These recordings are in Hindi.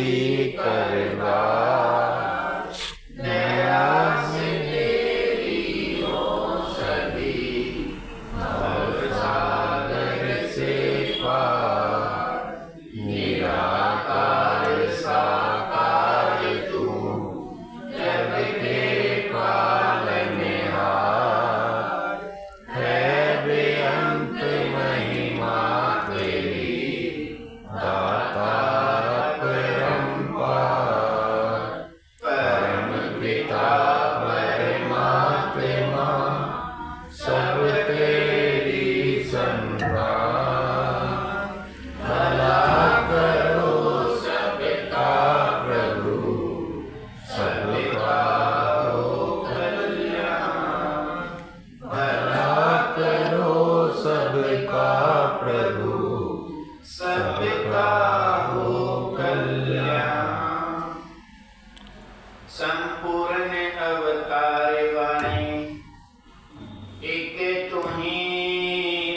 जी करवा नया से तेरी हो सदी भव सागर से पार निराकार साकार तू जग के पालनहार है बेअंत महिमा तेरी दाता परमपार परम पिता परमात्मा सब तेरी संतान भला करो सबका प्रभु सबका हो कल्याण भला करो सबका प्रभु सबका हो कल्याण। संपूर्ण अवतार वाणी एक तुम्ही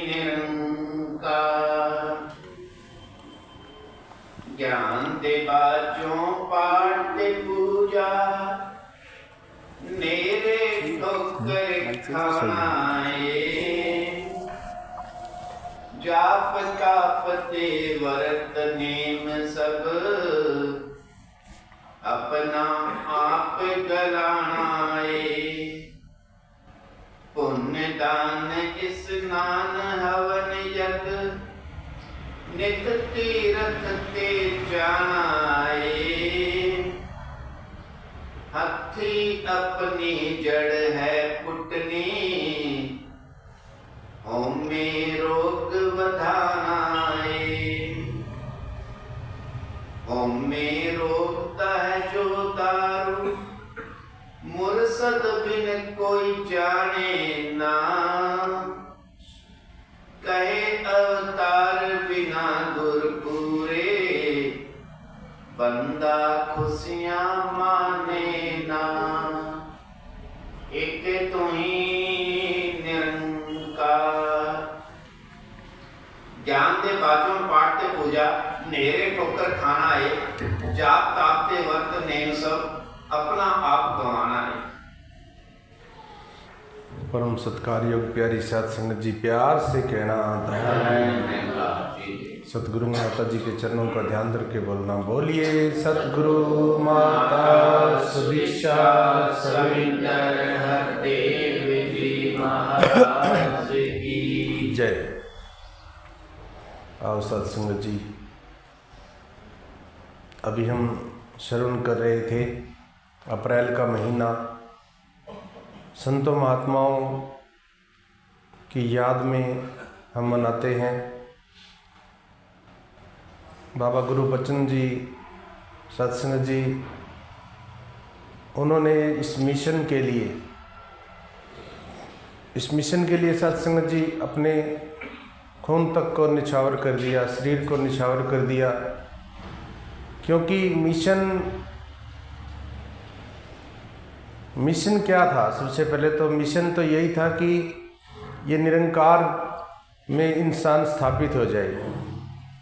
निरंकार ज्ञान दे बाजों पाठ दे पूजा नेरे ठोकर खानाए जाप ताप ते वर्त नेम सब अपना आप गलाणाए पुण्य दान स्नान हवन यज्ञ नित तीरथ ते जानाए हथी अपनी जड़ है पुटनी होमे रोग वधानाए होमे रोगता है जो दारू मुर्शद बिन कोई जाने ना कहे अवतार बिना गुरपुरे बंदा खुशियां माने ना एक तू ही निरंकार ज्ञान दे बाजों पाठ ते पूजा नेरे ठोकर खाना है जाप ताप ते वर्त नेम सब अपना आप गंवाना है। परम सत्कार योग प्यारी साध संगत जी प्यार से कहना सतगुरु माता जी के चरणों का ध्यान करके बोलना बोलिए सतगुरु माता सुदीक्षा सविंदर हरदेव जी महाराज की जय। आओ साध संगत जी, अभी हम श्रवण कर रहे थे अप्रैल का महीना संतों महात्माओं की याद में हम मनाते हैं। बाबा गुरु बचन जी सत्संग जी उन्होंने इस मिशन के लिए सत्संग जी अपने खून तक को निछावर कर दिया, शरीर को निछावर कर दिया, क्योंकि मिशन क्या था। सबसे पहले तो मिशन तो यही था कि ये निरंकार में इंसान स्थापित हो जाए,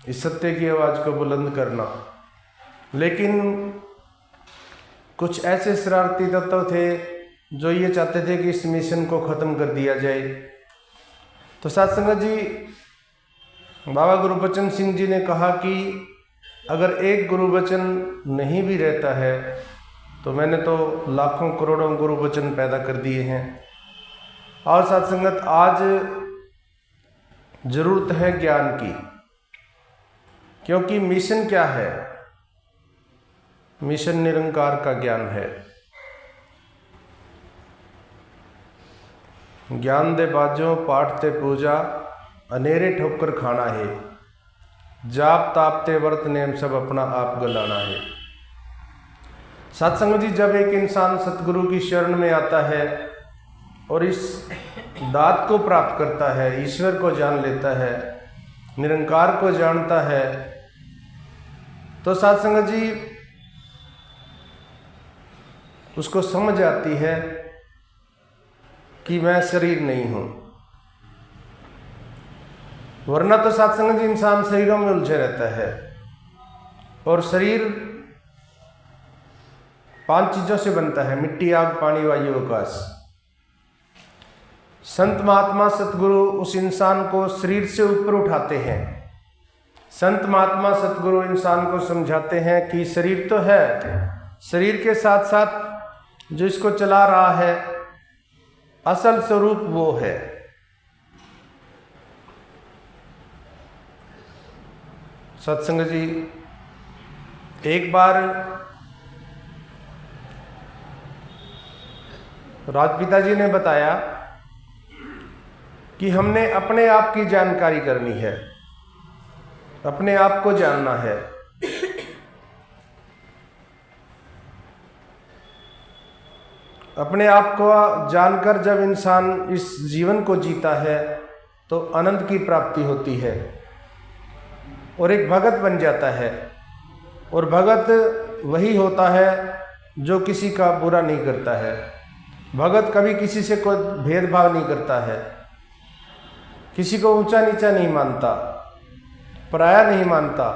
इस सत्य की आवाज़ को बुलंद करना। लेकिन कुछ ऐसे शरारती तत्व थे जो ये चाहते थे कि इस मिशन को ख़त्म कर दिया जाए। तो सत्संग जी बाबा गुरुबचन सिंह जी ने कहा कि अगर एक गुरुबचन नहीं भी रहता है तो मैंने तो लाखों करोड़ों गुरुबचन पैदा कर दिए हैं। और सत्संगत आज ज़रूरत है ज्ञान की, क्योंकि मिशन क्या है? मिशन निरंकार का ज्ञान है। ज्ञान दे बाजों पाठ ते पूजा अनेरे ठोकर खाना है, जाप ताप ते वर्त नेम सब अपना आप गलाना है। सत्संग जी, जब एक इंसान सतगुरु की शरण में आता है और इस दात को प्राप्त करता है, ईश्वर को जान लेता है, निरंकार को जानता है, तो सत्संग जी उसको समझ आती है कि मैं शरीर नहीं हूं। वरना तो सत्संग जी इंसान शरीरों में उलझे रहता है और शरीर 5 चीज़ों से बनता है, मिट्टी, आग, पानी, वायु, आकाश। संत महात्मा सतगुरु उस इंसान को शरीर से ऊपर उठाते हैं। संत महात्मा सतगुरु इंसान को समझाते हैं कि शरीर तो है, शरीर के साथ साथ जो इसको चला रहा है असल स्वरूप वो है। सत्संग जी, एक बार राजपिता जी ने बताया कि हमने अपने आप की जानकारी करनी है, अपने आप को जानना है। अपने आप को जानकर जब इंसान इस जीवन को जीता है तो आनंद की प्राप्ति होती है और एक भगत बन जाता है। और भगत वही होता है जो किसी का बुरा नहीं करता है। भगत कभी किसी से कोई भेदभाव नहीं करता है, किसी को ऊंचा नीचा नहीं मानता, पराया नहीं मानता,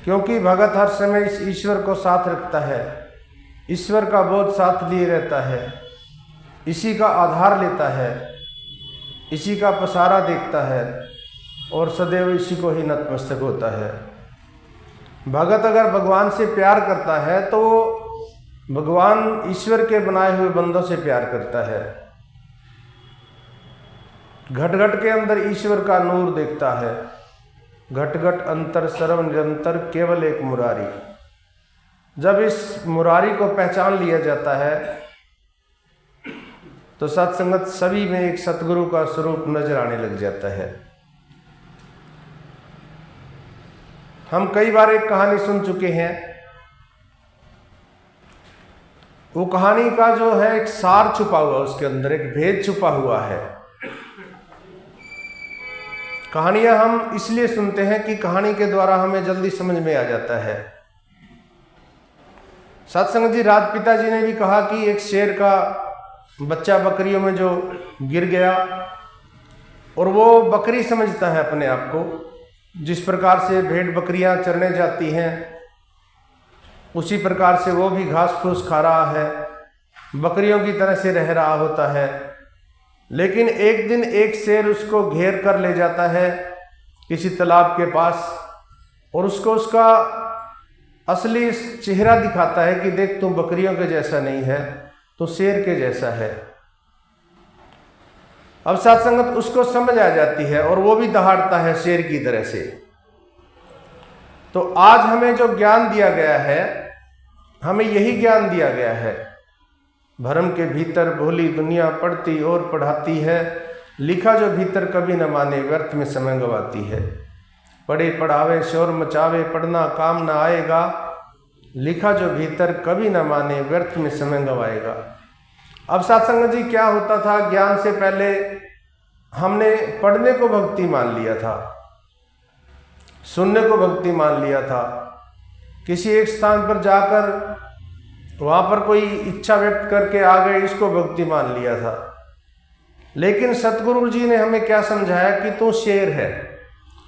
क्योंकि भगत हर समय इस ईश्वर को साथ रखता है, ईश्वर का बोध साथ लिए रहता है, इसी का आधार लेता है, इसी का पसारा देखता है और सदैव इसी को ही नतमस्तक होता है। भगत अगर भगवान से प्यार करता है तो भगवान ईश्वर के बनाए हुए बंदों से प्यार करता है। घट घट के अंदर ईश्वर का नूर देखता है, घट घट अंतर सर्व निरंतर केवल एक मुरारी। जब इस मुरारी को पहचान लिया जाता है तो सत्संगत सभी में एक सतगुरु का स्वरूप नजर आने लग जाता है। हम कई बार एक कहानी सुन चुके हैं, वो कहानी का जो है एक सार छुपा हुआ, उसके अंदर एक भेद छुपा हुआ है। कहानियां हम इसलिए सुनते हैं कि कहानी के द्वारा हमें जल्दी समझ में आ जाता है। सत्संग जी, राजपिता जी ने भी कहा कि एक शेर का बच्चा बकरियों में जो गिर गया और वो बकरी समझता है अपने आप को, जिस प्रकार से भेड़ बकरियां चरने जाती हैं उसी प्रकार से वो भी घास फूस खा रहा है, बकरियों की तरह से रह रहा होता है। लेकिन एक दिन एक शेर उसको घेर कर ले जाता है किसी तालाब के पास और उसको उसका असली चेहरा दिखाता है कि देख, तू बकरियों के जैसा नहीं है, तू शेर के जैसा है। अब सत्संगत उसको समझ आ जाती है और वो भी दहाड़ता है शेर की तरह से। तो आज हमें जो ज्ञान दिया गया है, हमें यही ज्ञान दिया गया है। भरम के भीतर भोली दुनिया पढ़ती और पढ़ाती है, लिखा जो भीतर कभी न माने व्यर्थ में समय गवाती है। पढ़े पढ़ावे शोर मचावे पढ़ना काम न आएगा, लिखा जो भीतर कभी न माने व्यर्थ में समय गवाएगा। अब सत्संग जी, क्या होता था, ज्ञान से पहले हमने पढ़ने को भक्ति मान लिया था, सुनने को भक्ति मान लिया था। किसी एक स्थान पर जाकर वहाँ पर कोई इच्छा व्यक्त करके आ गए, इसको भक्ति मान लिया था। लेकिन सतगुरु जी ने हमें क्या समझाया कि तू शेर है।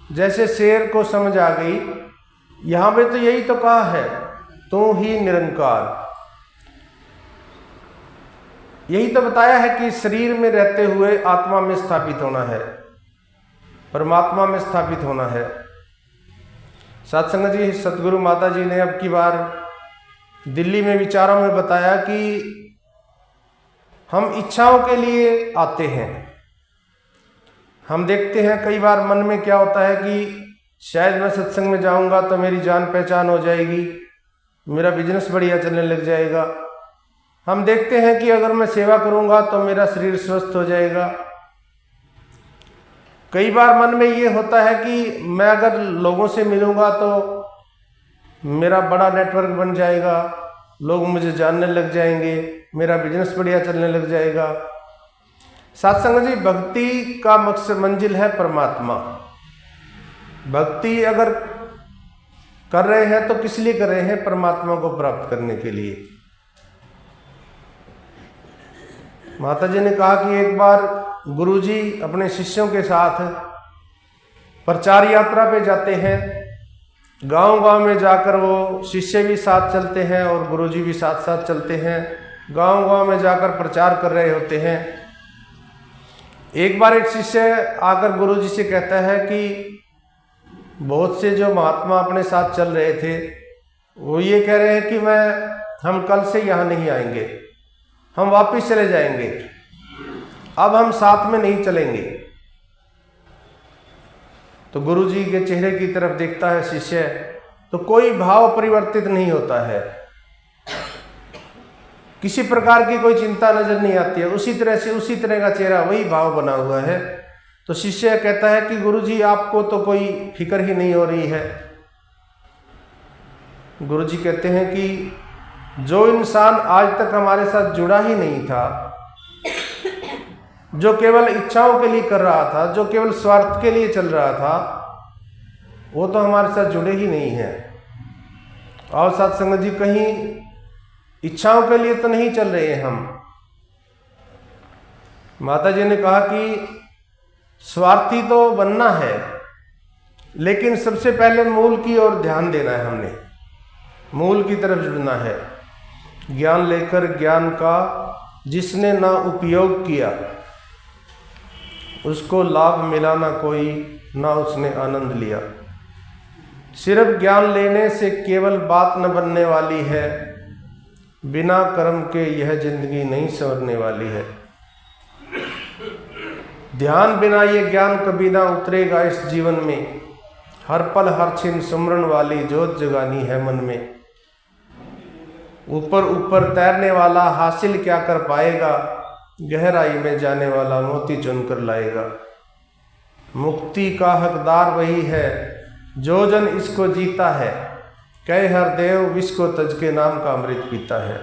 जैसे शेर को समझ आ गई, यहाँ पे तो यही तो कहा है, तू ही निरंकार। यही तो बताया है कि शरीर में रहते हुए आत्मा में स्थापित होना है, परमात्मा में स्थापित होना है। सत्संग जी, सतगुरु माता जी ने अब की बार दिल्ली में विचारों में बताया कि हम इच्छाओं के लिए आते हैं। हम देखते हैं कई बार मन में क्या होता है कि शायद मैं सत्संग में जाऊंगा तो मेरी जान पहचान हो जाएगी, मेरा बिजनेस बढ़िया चलने लग जाएगा। हम देखते हैं कि अगर मैं सेवा करूंगा तो मेरा शरीर स्वस्थ हो जाएगा। कई बार मन में ये होता है कि मैं अगर लोगों से मिलूंगा तो मेरा बड़ा नेटवर्क बन जाएगा, लोग मुझे जानने लग जाएंगे, मेरा बिजनेस बढ़िया चलने लग जाएगा। सत्संग जी, भक्ति का मकसद मंजिल है परमात्मा। भक्ति अगर कर रहे हैं तो किस लिए कर रहे हैं? परमात्मा को प्राप्त करने के लिए। माता जी ने कहा कि एक बार गुरुजी अपने शिष्यों के साथ प्रचार यात्रा पे जाते हैं गांव-गांव में जाकर वो शिष्य भी साथ चलते हैं और गुरुजी भी साथ साथ चलते हैं, गांव-गांव में जाकर प्रचार कर रहे होते हैं। एक बार एक शिष्य आकर गुरुजी से कहता है कि बहुत से जो महात्मा अपने साथ चल रहे थे वो ये कह रहे हैं कि हम कल से यहाँ नहीं आएंगे, हम वापस चले जाएंगे, अब हम साथ में नहीं चलेंगे। तो गुरुजी के चेहरे की तरफ देखता है शिष्य, तो कोई भाव परिवर्तित नहीं होता है, किसी प्रकार की कोई चिंता नजर नहीं आती है, उसी तरह का चेहरा, वही भाव बना हुआ है। तो शिष्य कहता है कि गुरुजी आपको तो कोई फिक्र ही नहीं हो रही है। गुरुजी कहते हैं कि जो इंसान आज तक हमारे साथ जुड़ा ही नहीं था, जो केवल इच्छाओं के लिए कर रहा था, जो केवल स्वार्थ के लिए चल रहा था, वो तो हमारे साथ जुड़े ही नहीं है। और सत्संग जी कहीं इच्छाओं के लिए तो नहीं चल रहे हैं हम। माता जी ने कहा कि स्वार्थी तो बनना है, लेकिन सबसे पहले मूल की ओर ध्यान देना है, हमने मूल की तरफ जुड़ना है। ज्ञान लेकर ज्ञान का जिसने ना उपयोग किया, उसको लाभ मिला ना कोई, ना उसने आनंद लिया। सिर्फ ज्ञान लेने से केवल बात न बनने वाली है, बिना कर्म के यह जिंदगी नहीं संवरने वाली है। ध्यान बिना ये ज्ञान कभी ना उतरेगा इस जीवन में, हर पल हर क्षण सुमरन वाली जोत जगानी है मन में। ऊपर ऊपर तैरने वाला हासिल क्या कर पाएगा, गहराई में जाने वाला मोती चुनकर लाएगा। मुक्ति का हकदार वही है जो जन इसको जीता है, कह हर देव विष को तज के नाम का अमृत पीता है।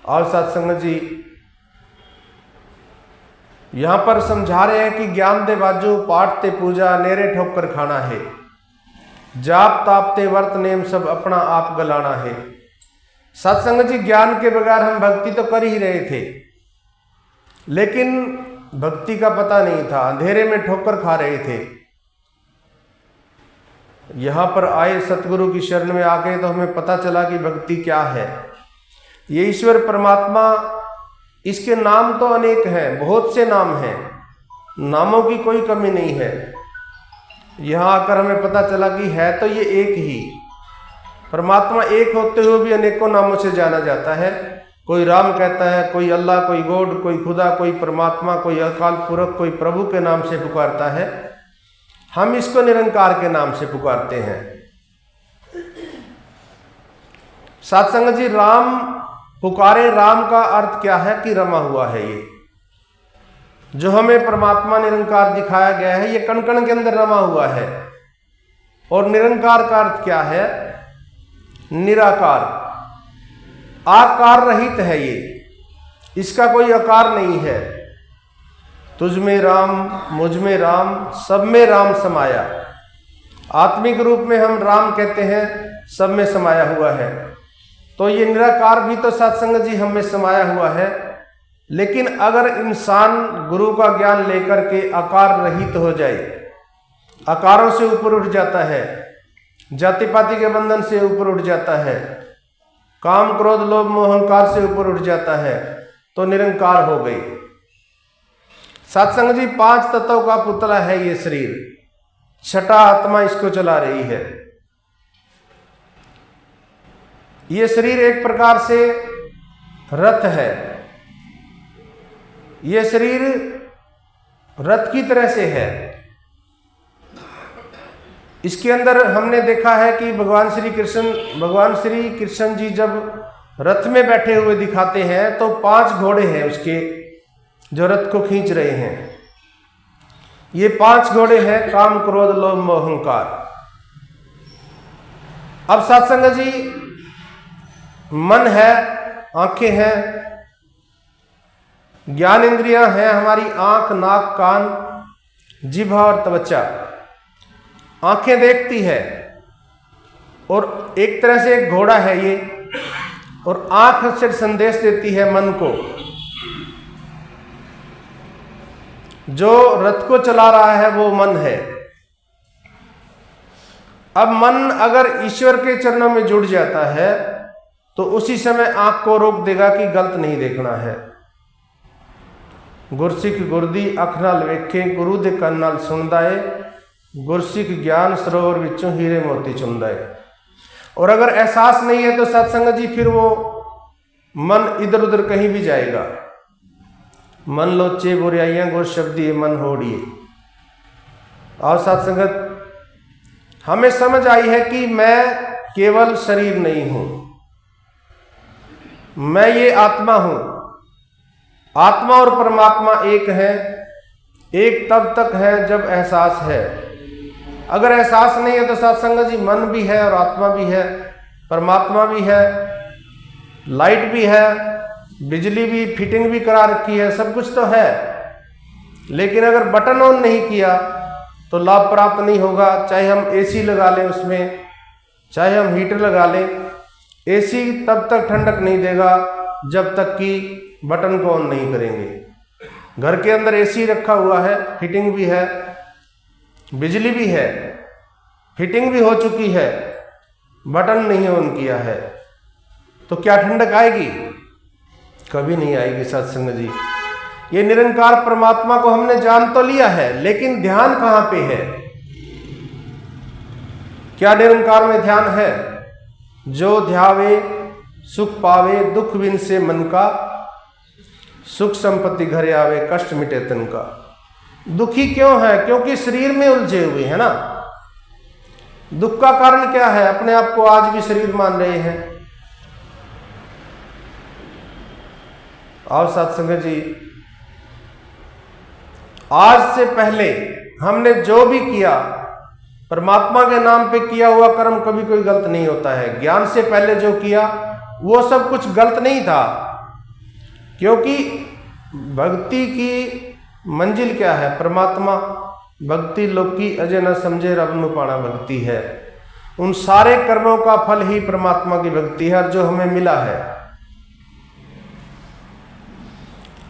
और सत्संग जी यहाँ पर समझा रहे हैं कि ज्ञान दे बाजू पाठ ते पूजा, नेरे ठोकर खाना है, जाप ताप ते वर्त नेम सब अपना आप गलाना है। सत्संग जी ज्ञान के बगैर हम भक्ति तो कर ही रहे थे, लेकिन भक्ति का पता नहीं था, अंधेरे में ठोकर खा रहे थे। यहाँ पर आए सतगुरु की शरण में आ गए तो हमें पता चला कि भक्ति क्या है। ये ईश्वर परमात्मा, इसके नाम तो अनेक हैं, बहुत से नाम हैं, नामों की कोई कमी नहीं है। यहाँ आकर हमें पता चला कि है तो ये एक ही परमात्मा, एक होते हुए भी अनेकों नामों से जाना जाता है। कोई राम कहता है, कोई अल्लाह, कोई गॉड, कोई खुदा, कोई परमात्मा, कोई अकाल पुरख, कोई प्रभु के नाम से पुकारता है। हम इसको निरंकार के नाम से पुकारते हैं। सत्संग जी राम पुकारे, राम का अर्थ क्या है कि रमा हुआ है। ये जो हमें परमात्मा निरंकार दिखाया गया है, ये कण कण के अंदर रमा हुआ है। और निरंकार का अर्थ क्या है? निराकार, आकार रहित है ये, इसका कोई आकार नहीं है। तुझ में राम, मुझ में राम, सब में राम समाया। आत्मिक रूप में हम राम कहते हैं, सब में समाया हुआ है। तो ये निराकार भी तो सत्संग जी हम में समाया हुआ है। लेकिन अगर इंसान गुरु का ज्ञान लेकर के आकार रहित हो जाए, आकारों से ऊपर उठ जाता है, जाति पाति के बंधन से ऊपर उठ जाता है, काम क्रोध लोभ मोह अहंकार से ऊपर उठ जाता है, तो निरंकार हो गई। सत्संग जी 5 तत्वों का पुतला है ये शरीर, छठा आत्मा इसको चला रही है। ये शरीर एक प्रकार से रथ है। ये शरीर रथ की तरह से है। इसके अंदर हमने देखा है कि भगवान श्री कृष्ण जी जब रथ में बैठे हुए दिखाते हैं तो 5 घोड़े हैं उसके, जो रथ को खींच रहे हैं। ये 5 घोड़े हैं काम क्रोध लोभ मोह अहंकार। अब सत्संग जी मन है, आंखें हैं, ज्ञान इंद्रियां हैं हमारी, आंख नाक कान जिह्वा और त्वचा। आंखें देखती है और एक तरह से एक घोड़ा है ये, और आंख से संदेश देती है मन को। जो रथ को चला रहा है वो मन है। अब मन अगर ईश्वर के चरणों में जुड़ जाता है तो उसी समय आंख को रोक देगा कि गलत नहीं देखना है। गुरसिख गुरदी अख नाल वेखे, गुरु दे कन नाल सुनदा है, गुरसिख ज्ञान सरोवर विचों हीरे मोती चुनदा है। और अगर एहसास नहीं है तो सत्संग जी फिर वो मन इधर उधर कहीं भी जाएगा। मन लोचे बुराइयां गुर शब्दी मन होड़िए। और सत्संगत हमें समझ आई है कि मैं केवल शरीर नहीं हूं, मैं ये आत्मा हूं। आत्मा और परमात्मा एक है। एक तब तक है जब एहसास है। अगर एहसास नहीं है तो सत्संग जी मन भी है और आत्मा भी है, परमात्मा भी है, लाइट भी है, बिजली भी फिटिंग भी करा रखी है, सब कुछ तो है। लेकिन अगर बटन ऑन नहीं किया तो लाभ प्राप्त नहीं होगा। चाहे हम एसी लगा लें उसमें, चाहे हम हीटर लगा लें, एसी तब तक ठंडक नहीं देगा जब तक कि बटन को ऑन नहीं करेंगे। घर के अंदर एसी रखा हुआ है, फिटिंग भी है, बिजली भी है, फिटिंग भी हो चुकी है, बटन नहीं ऑन किया है, तो क्या ठंडक आएगी? कभी नहीं आएगी सत्संग जी। ये निरंकार परमात्मा को हमने जान तो लिया है, लेकिन ध्यान कहां पे है? क्या निरंकार में ध्यान है? जो ध्यावे सुख पावे, दुख बिन से मन का, सुख संपत्ति घरे आवे, कष्ट मिटे तन का। दुखी क्यों है? क्योंकि शरीर में उलझे हुए हैं ना। दुख का कारण क्या है? अपने आप को आज भी शरीर मान रहे हैं। और सत्संग जी, आज से पहले हमने जो भी किया, परमात्मा के नाम पे किया हुआ कर्म कभी कोई गलत नहीं होता है। ज्ञान से पहले जो किया वो सब कुछ गलत नहीं था, क्योंकि भक्ति की मंजिल क्या है? परमात्मा। भक्ति लोकी अजय न समझे रब नु पाना भक्ति है। उन सारे कर्मों का फल ही परमात्मा की भक्ति है जो हमें मिला है।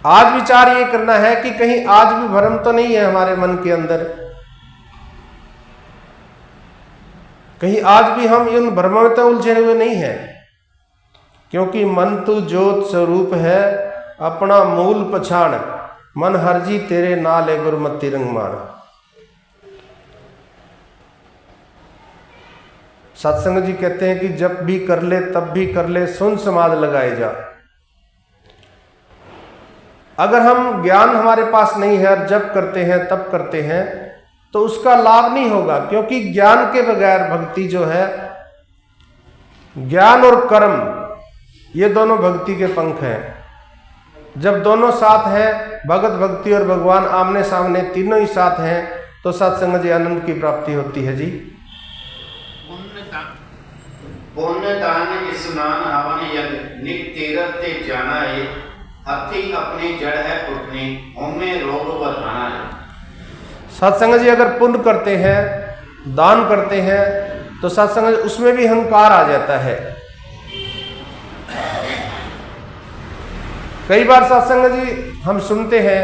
आज विचार ये करना है कि कहीं आज भी भ्रम तो नहीं है हमारे मन के अंदर, कहीं आज भी हम इन भ्रमों में तो उलझे हुए नहीं हैं, क्योंकि मन तू ज्योत स्वरूप है, अपना मूल पछाण, मन हरजी तेरे नाल है गुरमति रंग मान। सत्संग जी कहते हैं कि जब भी कर ले तब भी कर ले, सुन समाध लगाए जा। अगर हम ज्ञान हमारे पास नहीं है और जब करते हैं तब करते हैं तो उसका लाभ नहीं होगा, क्योंकि ज्ञान के बगैर भक्ति जो है, ज्ञान और कर्म ये दोनों भक्ति के पंख हैं। जब दोनों साथ हैं, भगत भक्ति और भगवान आमने सामने तीनों ही साथ हैं, तो सत्संग जी आनंद की प्राप्ति होती है जी। पुण्य दान स्नान हवन यज्ञ नित तीरथ ते जाना है, हथी अपनी जड़ है उठनी, उनमें रोग बधाना है। सत्संग जी अगर पुण्य करते हैं, दान करते हैं, तो सत्संग उसमें भी अहंकार आ जाता है। कई बार सत्संग जी हम सुनते हैं,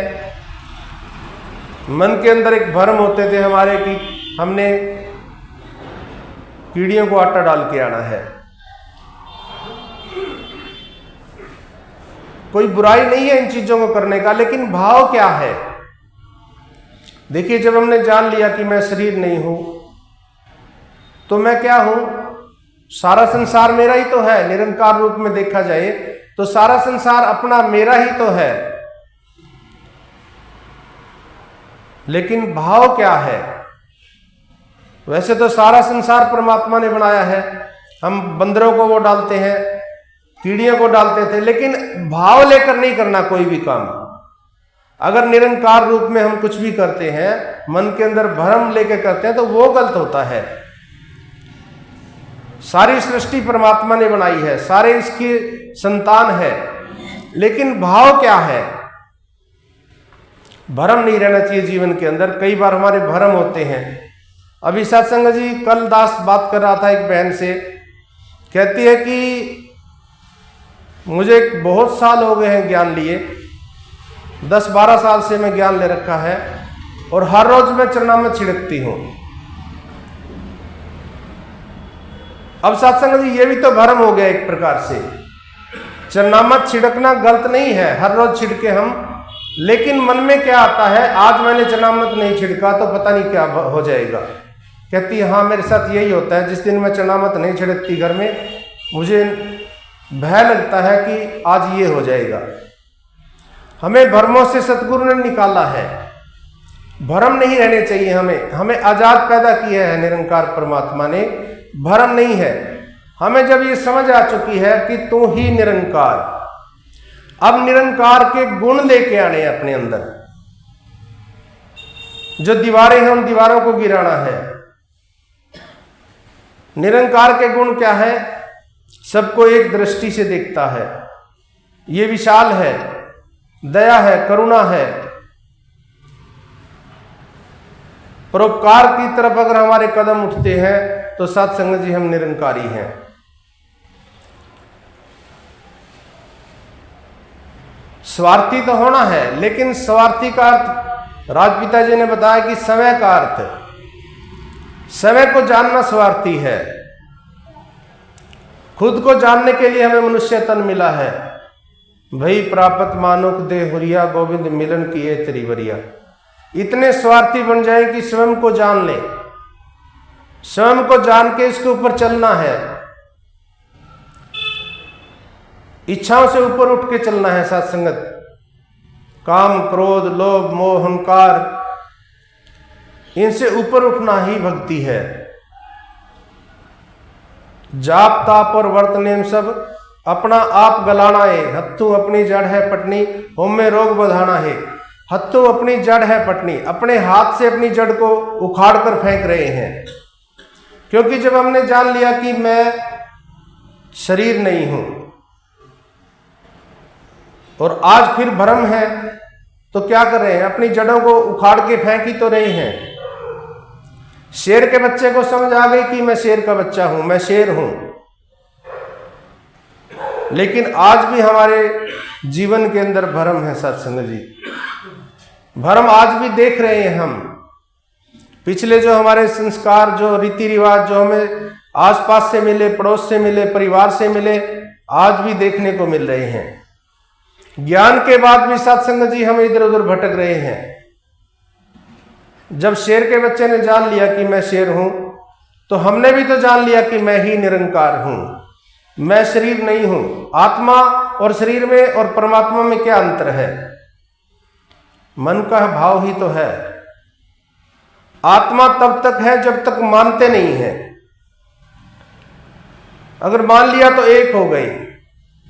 मन के अंदर एक भ्रम होते थे हमारे कि हमने कीड़ियों को आटा डाल के आना है। कोई बुराई नहीं है इन चीजों को करने का, लेकिन भाव क्या है? देखिए, जब हमने जान लिया कि मैं शरीर नहीं हूं, तो मैं क्या हूं? सारा संसार मेरा ही तो है। निरंकार रूप में देखा जाए तो सारा संसार अपना मेरा ही तो है, लेकिन भाव क्या है? वैसे तो सारा संसार परमात्मा ने बनाया है। हम बंदरों को वो डालते हैं, कीड़ियों को डालते थे, लेकिन भाव लेकर नहीं करना कोई भी काम। अगर निरंकार रूप में हम कुछ भी करते हैं, मन के अंदर भ्रम लेकर करते हैं, तो वो गलत होता है। सारी सृष्टि परमात्मा ने बनाई है, सारे इसकी संतान है, लेकिन भाव क्या है? भ्रम नहीं रहना चाहिए जीवन के अंदर। कई बार हमारे भ्रम होते हैं। अभी सत्संग जी कल दास बात कर रहा था एक बहन से, कहती है कि मुझे बहुत साल हो गए हैं ज्ञान लिए, 10-12 साल से मैं ज्ञान ले रखा है, और हर रोज मैं चरणामृत छिड़कती हूं। अब सत्संग जी ये भी तो भरम हो गया एक प्रकार से। चरणामृत छिड़कना गलत नहीं है, हर रोज छिड़के हम, लेकिन मन में क्या आता है, आज मैंने चरणामृत नहीं छिड़का तो पता नहीं क्या हो जाएगा। कहती है हाँ मेरे साथ यही होता है, जिस दिन मैं चरणामृत नहीं छिड़कती घर में मुझे भय लगता है कि आज ये हो जाएगा। हमें भ्रमों से सतगुरु ने निकाला है, भ्रम नहीं रहने चाहिए। हमें आजाद पैदा किया है निरंकार परमात्मा ने, भ्रम नहीं है। हमें जब ये समझ आ चुकी है कि तू ही निरंकार, अब निरंकार के गुण लेके आने अपने अंदर। जो दीवारें हैं उन दीवारों को गिराना है। निरंकार के गुण क्या है? सबको एक दृष्टि से देखता है, ये विशाल है, दया है, करुणा है, परोपकार की तरफ अगर हमारे कदम उठते हैं तो सत्संग जी हम निरंकारी हैं। स्वार्थी तो होना है, लेकिन स्वार्थी का अर्थ राजपिता जी ने बताया कि समय का अर्थ, समय को जानना स्वार्थी है। खुद को जानने के लिए हमें मनुष्य तन मिला है। भई प्राप्त मानुक दे हुरिया, गोविंद मिलन किए त्रिवरिया। इतने स्वार्थी बन जाए कि स्वयं को जान ले, स्वयं को जान के इसके ऊपर चलना है, इच्छाओं से ऊपर उठ के चलना है। सत्संगत काम, क्रोध, लोभ, मोह, अहंकार, इनसे ऊपर उठना ही भक्ति है। जाप ताप और वर्त नेम सब अपना आप गलाना है। हत्थू अपनी जड़ है पटनी, होम में रोग बधाना है। हत्थू अपनी जड़ है पटनी, अपने हाथ से अपनी जड़ को उखाड़ कर फेंक रहे हैं। क्योंकि जब हमने जान लिया कि मैं शरीर नहीं हूं और आज फिर भ्रम है, तो क्या कर रहे हैं? अपनी जड़ों को उखाड़ के फेंक ही तो रहे हैं। शेर के बच्चे को समझ आ गई कि मैं शेर का बच्चा हूं, मैं शेर हूं, लेकिन आज भी हमारे जीवन के अंदर भ्रम है। सत्संग जी, भ्रम आज भी देख रहे हैं हम। पिछले जो हमारे संस्कार, जो रीति रिवाज, जो हमें आसपास से मिले, पड़ोस से मिले, परिवार से मिले, आज भी देखने को मिल रहे हैं। ज्ञान के बाद भी सत्संग जी हम इधर उधर भटक रहे हैं। जब शेर के बच्चे ने जान लिया कि मैं शेर हूं, तो हमने भी तो जान लिया कि मैं ही निरंकार हूं, मैं शरीर नहीं हूं। आत्मा और शरीर में और परमात्मा में क्या अंतर है? मन का भाव ही तो है। आत्मा तब तक है जब तक मानते नहीं है। अगर मान लिया तो एक हो गई।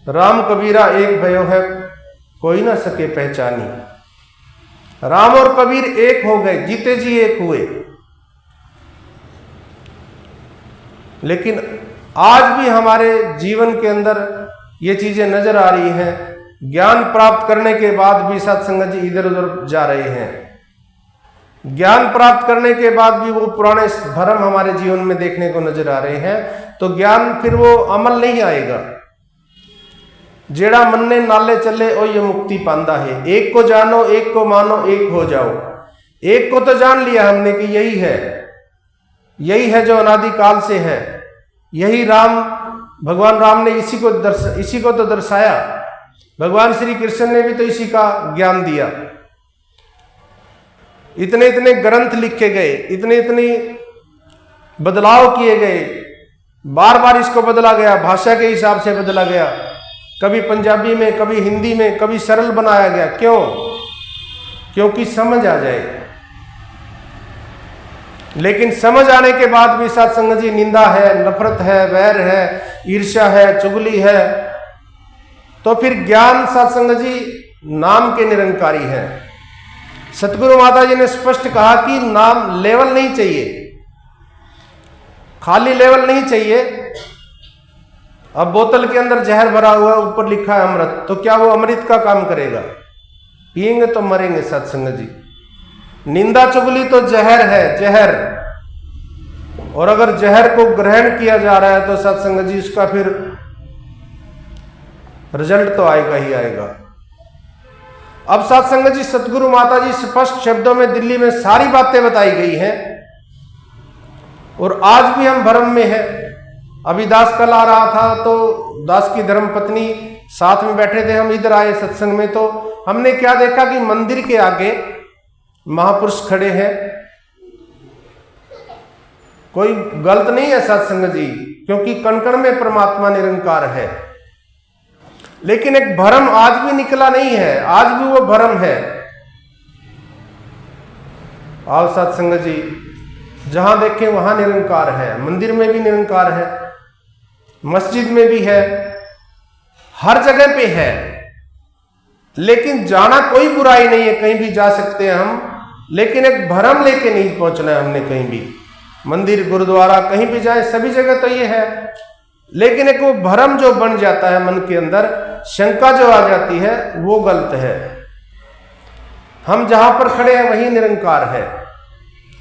राम कबीरा एक भयो है, कोई ना सके पहचानी। राम और कबीर एक हो गए, जीते जी एक हुए। लेकिन आज भी हमारे जीवन के अंदर ये चीजें नजर आ रही हैं। ज्ञान प्राप्त करने के बाद भी सत्संग जी इधर उधर जा रहे हैं। ज्ञान प्राप्त करने के बाद भी वो पुराने भ्रम हमारे जीवन में देखने को नजर आ रहे हैं। तो ज्ञान फिर वो अमल नहीं आएगा। जेड़ा मन ने नाले चले ओ ये मुक्ति पांदा है। एक को जानो, एक को मानो, एक हो जाओ। एक को तो जान लिया हमने कि यही है, यही है जो अनादिकाल से है। यही राम, भगवान राम ने इसी को तो दर्शाया। भगवान श्री कृष्ण ने भी तो इसी का ज्ञान दिया। इतने इतने ग्रंथ लिखे गए, इतने इतने बदलाव किए गए, बार बार इसको बदला गया, भाषा के हिसाब से बदला गया। कभी पंजाबी में, कभी हिंदी में, कभी सरल बनाया गया। क्यों? क्योंकि समझ आ जाए। लेकिन समझ आने के बाद भी सत्संग जी निंदा है, नफरत है, वैर है, ईर्ष्या है, चुगली है। तो फिर ज्ञान सत्संग जी नाम के निरंकारी है। सतगुरु माता जी ने स्पष्ट कहा कि नाम लेवल नहीं चाहिए, खाली लेवल नहीं चाहिए। अब बोतल के अंदर जहर भरा हुआ, ऊपर लिखा है अमृत, तो क्या वो अमृत का काम करेगा? पिएंगे तो मरेंगे। सत्संग जी, निंदा चुगली तो जहर है, जहर। और अगर जहर को ग्रहण किया जा रहा है तो सत्संग जी उसका फिर रिजल्ट तो आएगा ही आएगा। अब सत्संग जी, सतगुरु माता जी स्पष्ट शब्दों में दिल्ली में सारी बातें बताई गई हैं। और आज भी हम भ्रम में हैं। अभी दास कल आ रहा था तो दास की धर्मपत्नी साथ में बैठे थे, हम इधर आए सत्संग में, तो हमने क्या देखा कि मंदिर के आगे महापुरुष खड़े हैं। कोई गलत नहीं है सत्संग जी, क्योंकि कण कण में परमात्मा निरंकार है, लेकिन एक भ्रम आज भी निकला नहीं है, आज भी वो भ्रम है। आओ सत्संग जी, जहां देखें वहां निरंकार है, मंदिर में भी निरंकार है, मस्जिद में भी है, हर जगह पे है। लेकिन जाना कोई बुराई नहीं है, कहीं भी जा सकते हैं हम, लेकिन एक भ्रम लेके नहीं पहुंचना है हमने कहीं भी। मंदिर गुरुद्वारा कहीं भी जाए, सभी जगह तो ये है, लेकिन एक वो भ्रम जो बन जाता है मन के अंदर, शंका जो आ जाती है, वो गलत है। हम जहां पर खड़े हैं वही निरंकार है,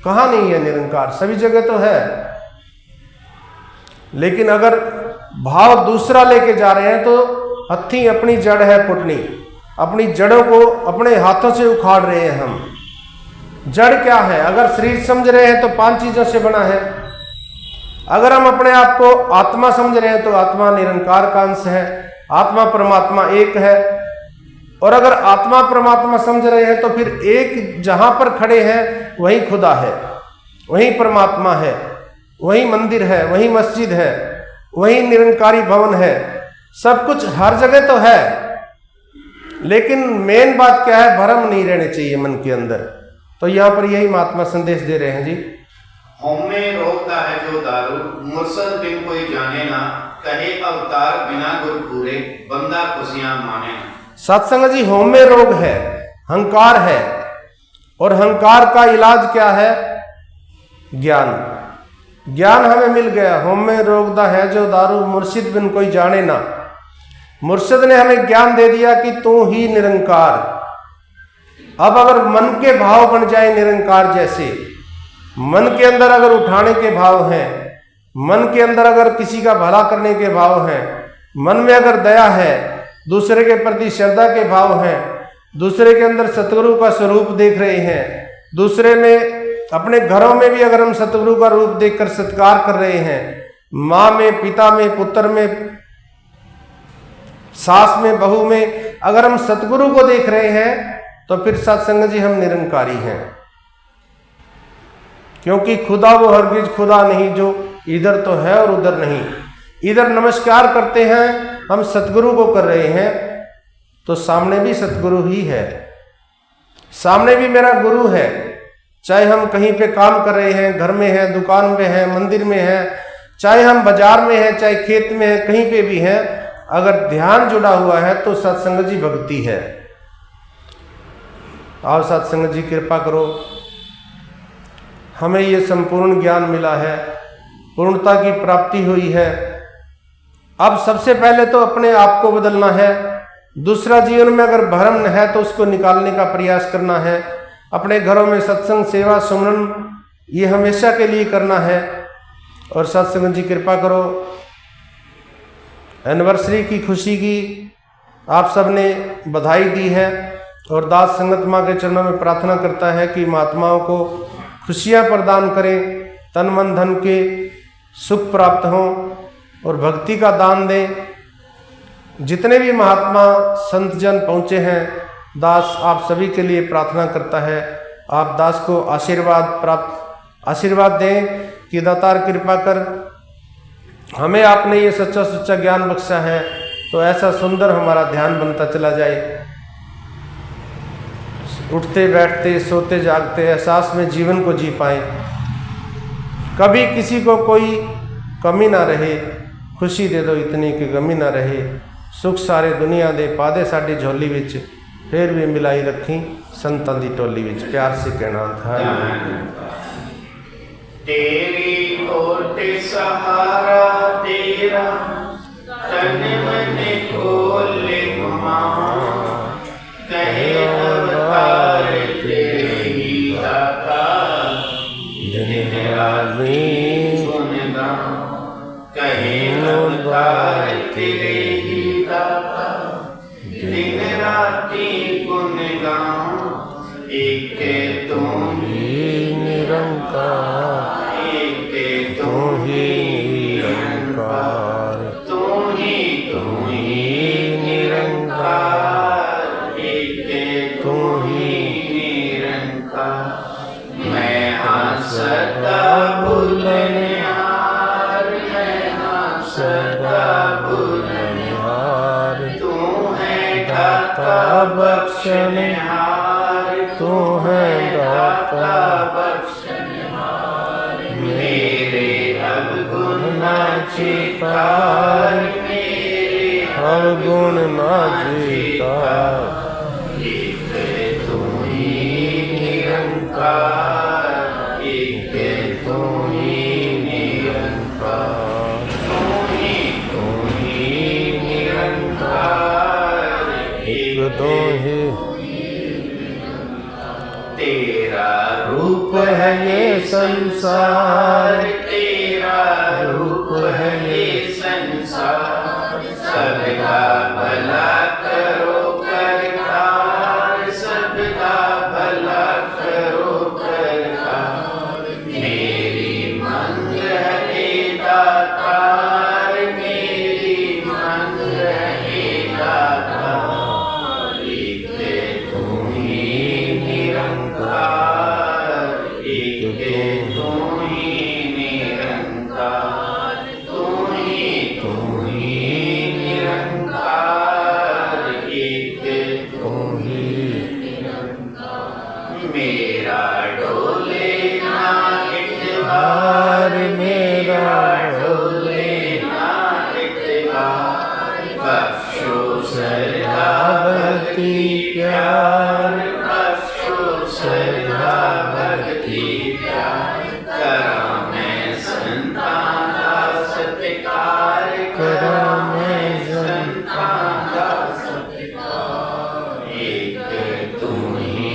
कहां नहीं है निरंकार, सभी जगह तो है। लेकिन अगर भाव दूसरा लेके जा रहे हैं तो हथी अपनी जड़ है पुटनी, अपनी जड़ों को अपने हाथों से उखाड़ रहे हैं हम। जड़ क्या है? अगर शरीर समझ रहे हैं तो 5 चीजों से बना है। अगर हम अपने आप को आत्मा समझ रहे हैं तो आत्मा निरंकार का अंश है, आत्मा परमात्मा एक है। और अगर आत्मा परमात्मा समझ रहे हैं तो फिर एक जहां पर खड़े हैं वही खुदा है, वही परमात्मा है, वही मंदिर है, वही मस्जिद है, वही निरंकारी भवन है, सब कुछ हर जगह तो है। लेकिन मेन बात क्या है? भ्रम नहीं रहने चाहिए मन के अंदर। तो यहां पर यही महात्मा संदेश दे रहे हैं जी। होमे रोकता है जो दारू, मुर्शद बिन कोई जाने ना, कहे अवतार बिना गुर पूरे, बंदा खुशियां माने ना। सत्संग जी, होम में रोग है, हंकार है, और हंकार का इलाज क्या है? ज्ञान। ज्ञान हमें मिल गया। होम में रोकता है जो दारू, मुर्शिद बिन कोई जाने ना। मुर्शिद ने हमें ज्ञान दे दिया कि तू ही निरंकार। अब अगर मन के भाव बन जाए निरंकार जैसे, मन के अंदर अगर उठाने के भाव हैं, मन के अंदर अगर किसी का भला करने के भाव हैं, मन में अगर दया है, दूसरे के प्रति श्रद्धा के भाव हैं, दूसरे के अंदर सतगुरु का स्वरूप देख रहे हैं, दूसरे में अपने घरों में भी अगर हम सतगुरु का रूप देखकर सत्कार कर रहे हैं, माँ में, पिता में, पुत्र में, सास में, बहू में अगर हम सतगुरु को देख रहे हैं, तो फिर सत्संग जी हम निरंकारी हैं। क्योंकि खुदा वो हरगिज खुदा नहीं जो इधर तो है और उधर नहीं। इधर नमस्कार करते हैं हम सतगुरु को कर रहे हैं, तो सामने भी सतगुरु ही है, सामने भी मेरा गुरु है। चाहे हम कहीं पे काम कर रहे हैं, घर में हैं, दुकान में हैं, मंदिर में हैं, चाहे हम बाजार में हैं, चाहे खेत में हैं, कहीं पे भी हैं, अगर ध्यान जुड़ा हुआ है तो सत्संग जी भक्ति है। आओ सत्संग जी कृपा करो, हमें ये संपूर्ण ज्ञान मिला है, पूर्णता की प्राप्ति हुई है। अब सबसे पहले तो अपने आप को बदलना है। दूसरा, जीवन में अगर भ्रम है तो उसको निकालने का प्रयास करना है। अपने घरों में सत्संग, सेवा, सुमरन ये हमेशा के लिए करना है। और सत्संग जी कृपा करो, एनिवर्सरी की खुशी की आप सबने बधाई दी है, और दास संगत माँ के चरणों में प्रार्थना करता है कि महात्माओं को खुशियाँ प्रदान करें, तन मन धन के सुख प्राप्त हों और भक्ति का दान दें। जितने भी महात्मा संत जन पहुँचे हैं, दास आप सभी के लिए प्रार्थना करता है, आप दास को आशीर्वाद दें कि दातार कृपा कर हमें आपने ये सच्चा सच्चा ज्ञान बख्शा है, तो ऐसा सुंदर हमारा ध्यान बनता चला जाए। उठते बैठते, सोते जागते एहसास में जीवन को जी पाएं, कभी किसी को कोई कमी ना रहे। खुशी दे दो इतनी कि गमी ना रहे, सुख सारे दुनिया दे पादे साडी झोली विच, फिर भी मिलाई रखी संतां दी टोली विच। प्यार से कहना था, तेरी ओट सहारा तेरा, तन मन खोले घुमा, कहे अवतार तेरे ही दाता, दिन रात गुणगान, कहे अवतार तेरे ही दाता, दिन राती गुणगान, एक तू ही निरंकार, एक तू ही निरंकार। बख्शनहार, तू है दाता मेरे अवगुण नाचिकार, मेरे अवगुण नाचिकार। एक तू ही निरंकार, एक तू ही निरंकार, तू ही निरंकार, एक तो ही तेरा रूप है ये संसार, तेरा रूप है ये संसार, सबका भला करो करतार, सबका भला करो करतार, मेरी मंग है दातार, मेरी मंग है दातार, एक तू ही निरंकार, एक तू ही निरंकार, तू ही निरंकार, एक तू ही मेरा डोले ना इतबार, मेरा डोले ना इतबार, बख्शो श्रद्धा भक्ति प्यार, बख्शो श्रद्धा भक्ति प्यार, करा मैं संतान का सत्कार, करा मैं संतान का सत्कार, एक तू ही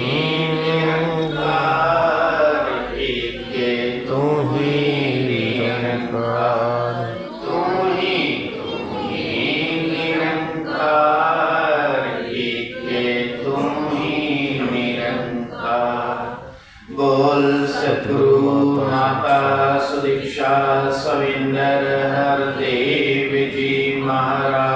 निरंकार, एक तू ही निरंकार, तू ही निरंकार, एक तू ही निरंकार। बोल सतगुरु माता सुदीक्षा सविंदर हरदेव।